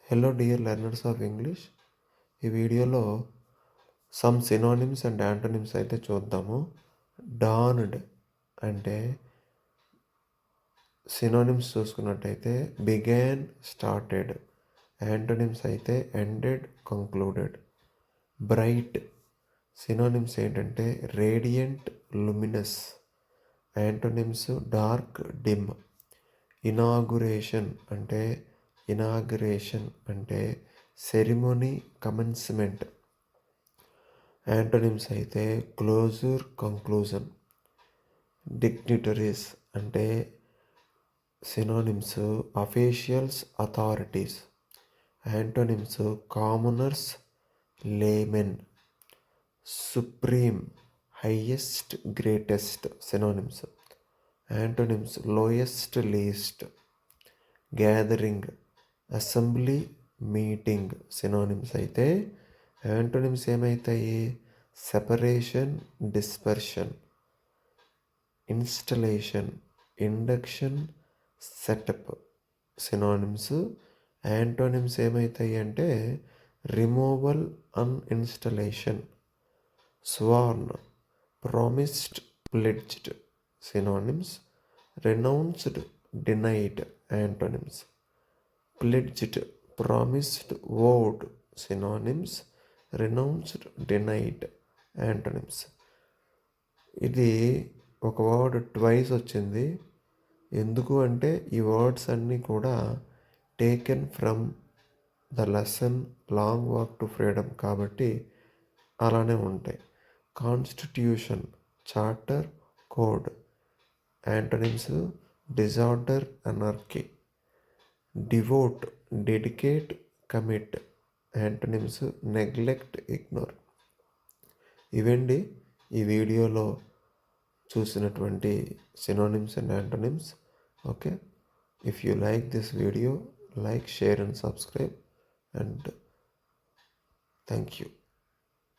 Hello dear learners of English. ఈ వీడియోలో some synonyms and antonyms అయితే చూద్దాము. డాన్డ్ అంటే సినోనిమ్స్ చూసుకున్నట్టయితే బిగాన్, స్టార్టెడ్. యాంటోనిమ్స్ అయితే ఎండెడ్, కంక్లూడెడ్. బ్రైట్ సినోనిమ్స్ ఏంటంటే radiant, luminous. Antonyms dark, dim. Inauguration అంటే సెరిమోనీ, కమెన్స్మెంట్. యాంటోనిమ్స్ అయితే క్లోజర్, కంక్లూజన్. డిగ్నిటరీస్ అంటే synonyms officials, authorities. Antonyms commoners, laymen. Supreme, highest, greatest. Synonyms antonyms lowest, least. Gathering, assembly, meeting. Synonyms అయితే antonyms ఏమవుతాయి? Separation, dispersion. Installation, induction, setup. Synonyms antonyms ఏమవుతాయి అంటే removal, uninstallation. Sworn, promised, pledged. Synonyms renounced, denied. Antonyms pledged, promised, vowed. Synonyms renounced, denied. Antonyms. ఇది ఒక word twice వచ్చింది. ఎందుకు అంటే ఈ వర్డ్స్ అన్నీ కూడా taken from the lesson long walk to freedom కాబట్టి అలానే ఉంటాయి. Constitution, charter, code. Antonyms disorder, anarchy. Devote, dedicate, commit. Antonyms neglect, ignore. ఇవండి ఈ వీడియోలో చూసినటువంటి synonyms and antonyms. Okay, if you like this video, like, share and subscribe, and thank you.